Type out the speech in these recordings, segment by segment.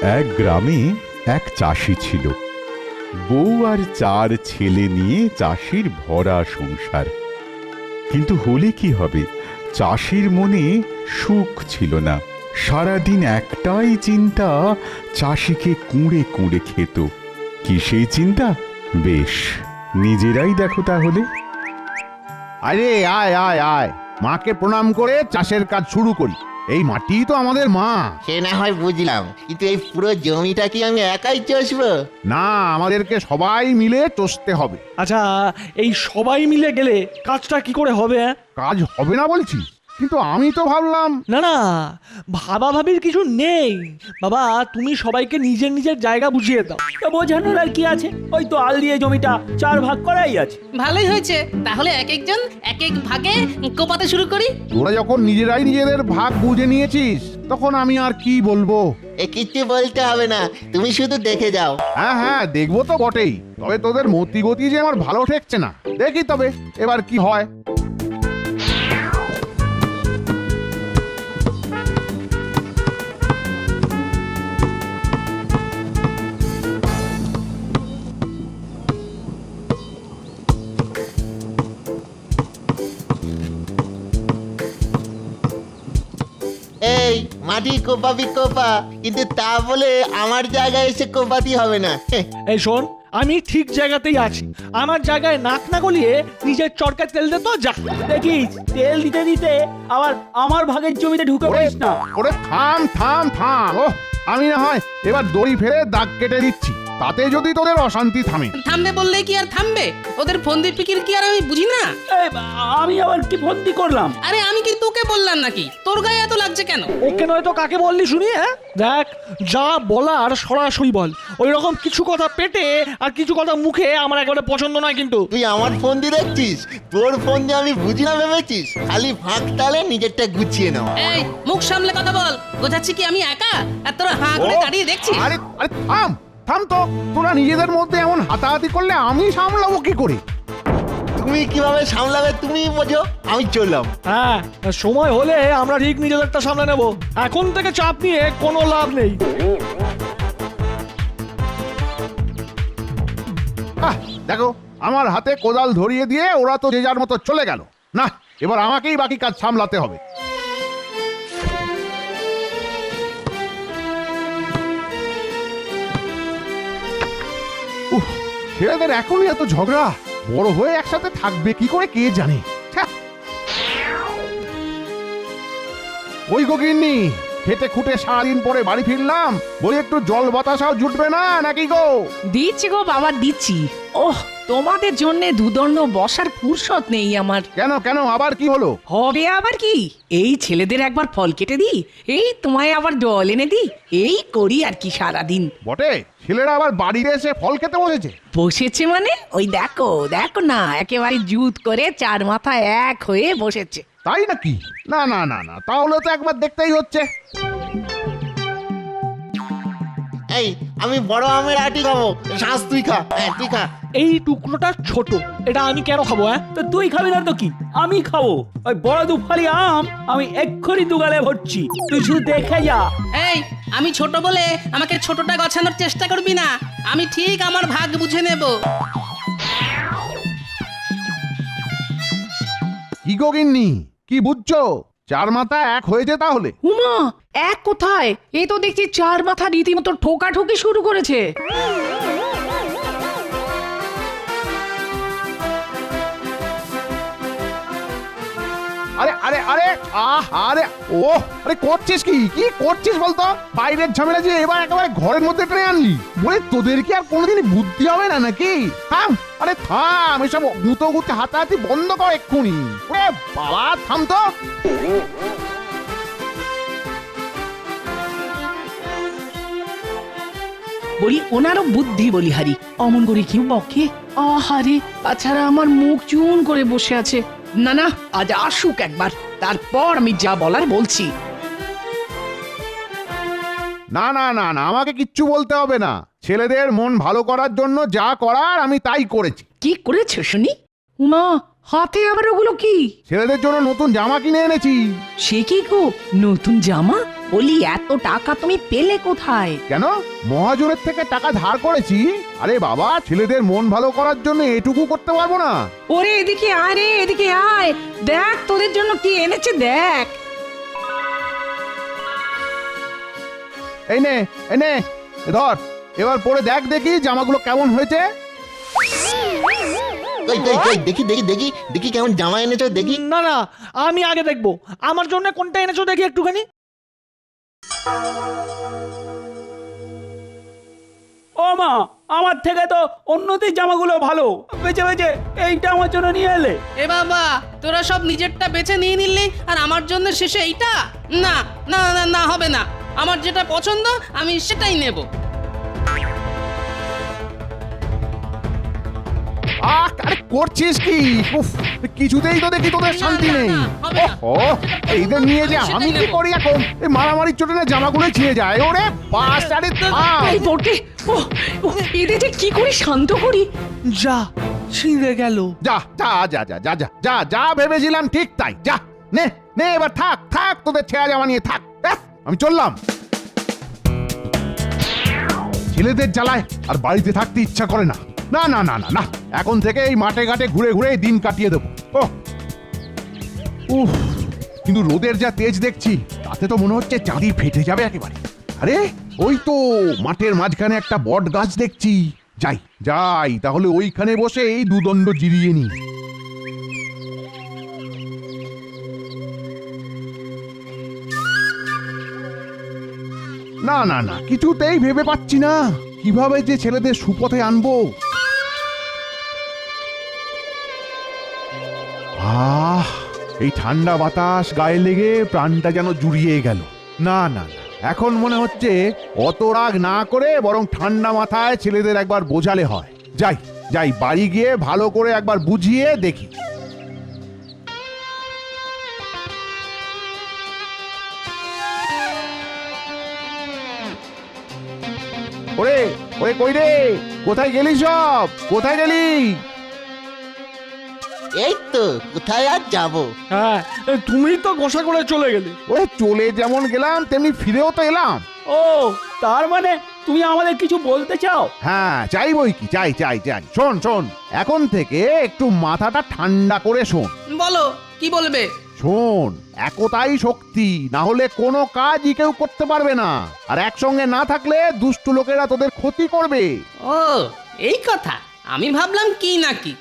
এক গ্রামে এক চাষি ছিল। বউ আর 4 ছেলে নিয়ে চাষির ভরা সংসার। কিন্তু হলে কি হবে, চাষির মনে সুখ ছিল না। সারাদিন একটাই চিন্তা, চাষিকে কুঁড়ে কুঁড়ে খেত। কি সেই চিন্তা? বেশ, নিজেরাই দেখো তাহলে। আরে আয় আয় আয়, মাকে প্রণাম করে চাষের কাজ শুরু করি। এই মাটি তো আমাদের মা। সে না হয় বুঝলাম, কিন্তু এই পুরো জমিটা কি আমি একাই চষবো? না, আমাদেরকে সবাই মিলে চষতে হবে। আচ্ছা, এই সবাই মিলে গেলে কাজটা কি করে হবে? কাজ হবে না বলছি, কিন্তু আমি তো ভাবলাম। না না, ভাবাভাবির কিছু নেই বাবা। তুমি সবাইকে নিজের নিজের জায়গা বুঝিয়ে দাও। তা বোঝানোর আর কি আছে? ওই তো আল দিয়ে জমিটা 4 ভাগ করাই আছে। ভালোই হয়েছে, তাহলে এক একজন এক এক ভাগে কোপাতে শুরু করি। তোরা যখন নিজেরাই নিজেদের ভাগ বুঝে নিয়েছিস, তখন আমি আর কি বলবো। এ কিচ্ছু বলতে হবে না, তুমি শুধু দেখে যাও। হ্যাঁ হ্যাঁ, দেখবো তো বটেই। তবে তোদের মতি গতি যে আমার ভালো ঠেকছে না। দেখি তবে এবার কি হয়। এই মাটি কোপাবি কোপা, কিন্তু তা বলে আমার জায়গায় এসে কোপাতি হবে না। এই শোন, আমি ঠিক জায়গাতেই আছি। আমার জায়গায় নাক না গলিয়ে নিজের চরকায় তেল দে তো যা। দেখিস, তেল দিতে দিতে আবার আমার ভাগের জমিতে ঢুকে পড়িস না। ওরে থাম থাম থাম। ও, আমি না হয় এবার দড়ি ফেলে দাগ কেটে দিচ্ছি, তাতে যদি তোদের অশান্তি থামে। থামবে বললে কি আর থামবে? ওদের ফন্দি ফিকির কি আর আমি বুঝি না? এই, আমি আবার কি ফন্দি করলাম? আরে আমি কি তোকে বললাম নাকি? তোর গায়ে এত লাগছে কেন? ওকে নয় তো কাকে বললি শুনি? হ্যাঁ দেখ, যা বলার সরাসরি বল। ওই রকম কিছু কথা পেটে আর কিছু কথা মুখে আমার একেবারে পছন্দ নয় কিন্তু। তুই আমার ফোন দিয়ে দেখছিস? তোর ফোন দিয়ে আমি বুঝি না ভেবেছিস? খালি ফাঁক তালে নিজেরটা গুছিয়ে নাও। এই মুখ সামলে কথা বল। বোঝাচ্ছি কি আমি একা আর তোরা হাঁ করে দাঁড়িয়ে দেখছিস? আরে আরে থাম থাম তো। তোরা নিজেদের মধ্যে এমন হাতাহাতি করলে আমি সামলাবো কি করে? তুমি কিভাবে সামলাবে তুমি বোঝো, আমি চললাম। হ্যাঁ, সময় হলে আমরা ঠিক নিজেদেরটা সামলে নেব। এখন থেকে চাপ নিয়ে কোনো লাভ নেই। দেখো, আমার হাতে কোদাল ধরিয়ে দিয়ে ওরা তো যে যার মতো চলে গেল। না, এবার আমাকেই বাকি কাজ সামলাতে হবে। উফ, ছেলেদের এখনই এত ঝগড়া। বড় হয়ে একসাথে থাকবে কি করে কে জানে। ছ্যা। ওই গো গিন্নি, খেটে খুঁটে সারাদিন পরে বাড়ি ফিরলাম, বলি একটু জল বাতাসাও জুটবে না নাকি গো? দিচ্ছি গো বাবা, দিচ্ছি। ওহ, তোমাদের জন্য দুদণ্ড বসার ফুরসত নেই আমার। কেন কেন, আবার কি হলো? হবে আবার কি? এই ছেলেদের একবার ফল কেটে দিই, এই তোমায় আবার জল এনে দিই, এই করি আর কি সারাদিন। বটে, ছেলেরা আবার বাড়িতে এসে ফল খেতে বসেছে। বসেছে মানে ওই দেখো দেখো না, একেবারে জুত করে 4 মাথা এক হয়ে বসেছে। তাই নাকি? না না না না, তাহলে তো একবার দেখতেই হচ্ছে। এই আমি বড় আমের আটি খাবো, শ্বাস তুই খা। হ্যাঁ তুই খা। এই টুকরোটা ছোট, এটা আমি কেন খাবো? হ্যাঁ, তো তুই খাবি না তো কি? আমি খাবো। ওই বড় দুফালি আম আমি এক্ষুনি দুগালে ভরছি, তুই শুধু দেখে যা। এই আমি ছোট বলে আমাকে ছোটটা গছানোর চেষ্টা করবি না। আমি ঠিক আমার ভাগ বুঝে নেব। কি গো গিন্নি, কি বুঝছো? 4 মাথা এক হয়েছে তাহলে? উমা, এক কোথায়? এ তো দেখছি 4 মাথা রীতিমতো ঠোকাঠুকি শুরু করেছে। আরে আরে আরে আরে ও, আরে করছিস কি? কি করছিস বলতো? বাইরের ঝামেলা যে এবার একেবারে ঘরের মধ্যে টেনে আনলি। বলে তোদের কি আর কোনোদিনই বুদ্ধি হবে না নাকি? থাম, আরে থাম, এসব গুঁতো গুঁতে হাতাহাতি বন্ধ কর এক্ষুনি। ওরে বাবা, থাম তো। বলি ওনারও বুদ্ধি বলিহারি, অমন করে কেউ বকে? আহারে, তাছাড়া আমার মুখ চুন করে বসে আছে। না না, আজ আসুক একবার, তারপর আমি যা বলার বলছি। না না না না, আমাকে কিচ্ছু বলতে হবে না। ছেলেদের মন ভালো করার জন্য যা করার আমি তাই করেছি। কি করেছো শুনি? উমা, হাতে আবার ওগুলো কি? ছেলেদের জন্য নতুন জামা কিনে এনেছি। সে কি গো, নতুন জামা? বলি এত টাকা তুমি পেলে কোথায়? কেন মহাজনের থেকে টাকা ধার করেছি? আরে বাবা, ছেলেদের মন ভালো করার জন্য এটুকু করতে পারবো না? ওরে এদিকে আয় রে, এদিকে আয়, দেখ তোদের জন্য কি এনেছে দেখ। এই নে, এ ধর, এবার পরে দেখ দেখি জামাগুলো কেমন হয়েছে। কই দেখি দেখি দেখি দেখি কেমন জামা এনেছো দেখি। না না, আমি আগে দেখবো। আমার জন্য কোনটা এনেছো দেখি একটুখানি। ও মা, আমার থেকে তো অন্যদের জামাগুলো ভালো, বেঁচে বেঁচে এইটা আমার জন্য নিয়ে এলে। এ বাবা, তোরা সব নিজেরটা বেছে নিয়ে নিলি আর আমার জন্য শেষে এইটা? না না না না, হবে না। আমার যেটা পছন্দ আমি সেটাই নেব। আরে করছিস কি? উফ, কিছুতেই তো দেখি তোদের শান্তি না, না, নেই। না, হবে না। ও এইদের নিয়ে যে আমি আমি সেটাই কি নেবো। করি এখন? এই মারামারির চোটে না জামাগুলো ছিঁড়ে যায়। ওরে বাস, আরে থাম। এই বটে, ও এদের যে কি করে শান্ত করি। যা, ছিঁড়ে গেল। যা যা যা যা যা যা যা যা ভেবেছিলাম ঠিক তাই। যা নে নে, এবার থাক থাক, তোদের ছেঁড়া জামা নিয়ে থাক। আমি চললাম। ছেলেদের জ্বালায় আর বাড়িতে থাকতে ইচ্ছা করে না। না না না না না, এখন থেকে এই মাঠে ঘাটে ঘুরে ঘুরে দিন কাটিয়ে দেবো। ও উফ, কিন্তু রোদের যা তেজ দেখছি তাতে তো মনে হচ্ছে চাঁদি ফেটে যাবে একেবারে। আরে ওই তো মাঠের মাঝখানে একটা বট গাছ দেখছি। যাই যাই, তাহলে ওইখানে বসে এই দুদণ্ড জিরিয়ে নি। না না না, কিছুতেই ভেবে পাচ্ছি না কিভাবে যে ছেলেদের সুপথে আনবো। এই ঠান্ডা বাতাস গায়ে লেগে প্রাণটা যেন জুড়িয়ে গেল। না না না, এখন মনে হচ্ছে অত রাগ না করে বরং ঠান্ডা মাথায় ছেলেদের একবার বোঝালে হয়। যাই যাই, বাড়ি গিয়ে ভালো করে একবার বুঝিয়ে দেখি। ওরে ওরে, কই রে? কোথায় গেলি সব? কোথায় গেলি? এই তো, কোথায় আর যাবো? হ্যাঁ, তুমি তো গোসা করে চলে গেলে। ওরে চলে যেমন গেলাম তেমনি ফিরেও তো এলাম। ও, তার মানে তুমি আমাদের কিছু বলতে চাও? হ্যাঁ, চাইবই কি, চাই চাই চাই। শোন শোন, এখন থেকে একটু মাথাটা ঠান্ডা করে শোন। বলো, কি বলবে? শোন, একতাই শক্তি, না হলে কোনো কাজই কেউ করতে পারবে না। আর একসঙ্গে না থাকলে দুষ্টু লোকেরা তোদের ক্ষতি করবে। ও, এই কথা। আমি ভাবলাম কি নাকি।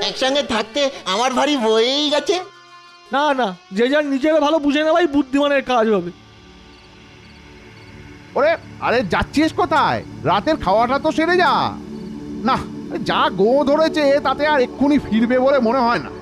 একসঙ্গে থাকতে আমার ভারী বয়েই গেছে। না না, যে যার নিজের ভালো বুঝে নেওয়াই বুদ্ধিমানের কাজ হবে। ওরে আরে, যাচ্ছিস কোথায়? রাতের খাওয়াটা তো সেরে যা। না, যা গো ধরেছে তাতে আর এক্ষুনি ফিরবে বলে মনে হয় না।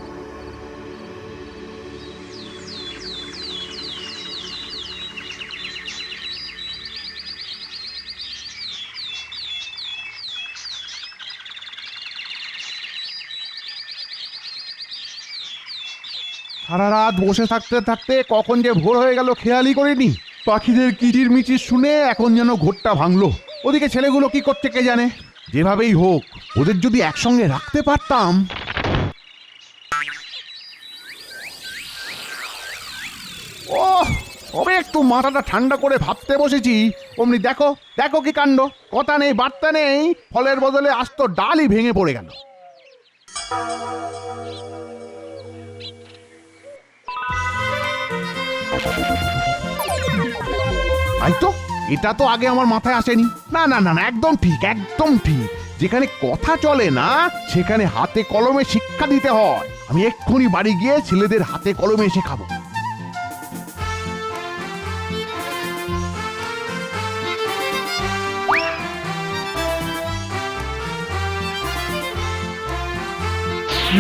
সারা রাত বসে থাকতে থাকতে কখন যে ভোর হয়ে গেল খেয়ালই করিনি। পাখিদের কিচির মিচির শুনে এখন যেন ঘোরটা ভাঙলো। ওদিকে ছেলেগুলো কি করছে কে জানে। যেভাবেই হোক ওদের যদি একসঙ্গে রাখতে পারতাম। ও, তবে একটু মাথাটা ঠান্ডা করে ভাবতে বসেছি, অমনি দেখো দেখো কি কাণ্ড। কথা নেই বার্তা নেই, ফলের বদলে আস্ত ডালই ভেঙে পড়ে গেল। তাই তো, এটা তো আগে আমার মাথায় আসেনি। না না না না, একদম ঠিক একদম ঠিক। যেখানে কথা চলে না সেখানে হাতে কলমে শিক্ষা দিতে হয়। আমি এক্ষুনি বাড়ি গিয়ে ছেলেদের হাতে কলমে শেখাবো।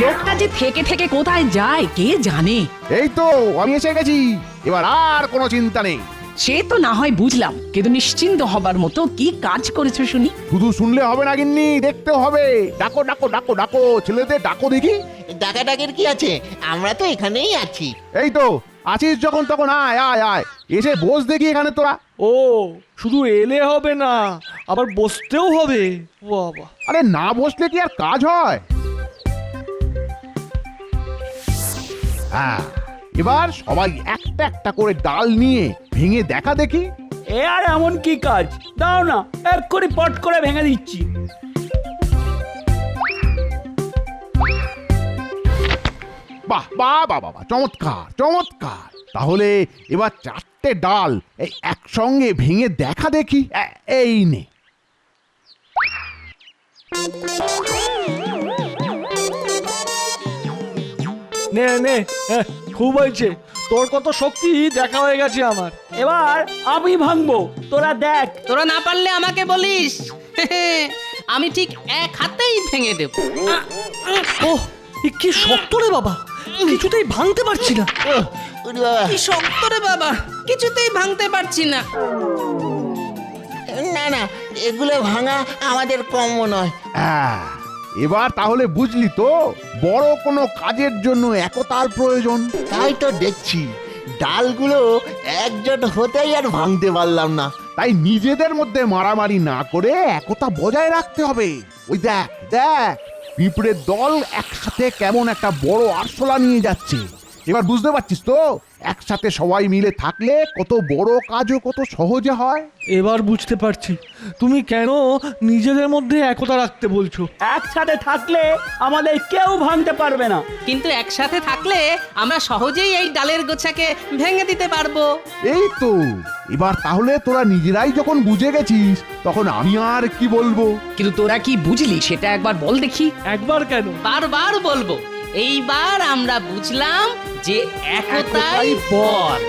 লোকটা যে থেকে থেকে কোথায় যায় কে জানে। এই তো আমি এসে গেছি, এবার আর কোনো চিন্তা নেই। সে তো না হয় বুঝলাম, কিন্তু নিশ্চিন্ত হবার মতো কি কাজ করেছো শুনি। শুধু শুনলে হবে না গিন্নি, দেখতেও হবে। ডাকো ডাকো ডাকো ডাকো, ছেলেদের ডাকো দেখি। ডাকাডাকের কি আছে? আমরা তো এখানেই আছি। এই তো আছিস যখন তখন আয় আয় আয়, এসে বস দেখি এখানে তোরা। ও, শুধু এলে হবে না, আবার বসতেও হবে। বাবা, আরে না বসলে কি আর কাজ হয়? হ্যাঁ, এবার সবাই একটা একটা করে ডাল নিয়ে ভেঙে দেখা দেখি। এ আর এমন কি কাজ, দাও না এক্ষুনি পট করে ভেঙে দিচ্ছি। বাহ বাহ বাহ বাহ, চমৎকার চমৎকার। তাহলে এবার 4টে ডাল এই একসঙ্গে ভেঙে দেখা দেখি। এই নে। নে নে, খুব হয়েছে, তোর কত শক্তি দেখা হয়ে গেছে আমার। এবার আমি ভাঙবো, তোরা দেখ। তোরা না পারলে আমাকে বলিস, আমি ঠিক এক হাতেই ভেঙে দেব। ওহ, এ কি শক্ত রে বাবা, কিছুতেই ভাঙতে পারছি না। ওরে বাবা, কি শক্ত রে বাবা, কিছুতেই ভাঙতে পারছি না। না না, এগুলো ভাঙা আমাদের কম নয়। এবার তাহলে বুঝলি তো, বড় কোনো কাজের জন্য একতার প্রয়োজন। তাই তো দেখছি, ডালগুলো একজোট হতেই আর ভাঙতে পারলাম না। তাই নিজেদের মধ্যে মারামারি না করে একতা বজায় রাখতে হবে। ওই দেখ দেখ, পিঁপড়ের দল একসাথে কেমন একটা বড় আরশোলা নিয়ে যাচ্ছে। এবার বুঝতে পারছিস তো, একসাথে সবাই মিলে থাকলে কত বড় কাজও কত সহজে হয়। এবার বুঝতে পারছি তুমি কেন নিজেদের মধ্যে একতা রাখতে বলছো। একসাথে থাকলে আমাদের কেউ ভাঙতে পারবে না। কিন্তু একসাথে থাকলে আমরা সহজেই এই ডালের গোছাকে ভেঙে দিতে পারবো। এই তো, এবার তাহলে তোরা নিজেরাই যখন বুঝে গেছিস, তখন আমি আর কি বলবো। কিন্তু তোরা কি বুঝলি সেটা একবার বল দেখি। একবার কেন, বারবার বলবো। এইবার আমরা বুঝলাম যে একতাই বল।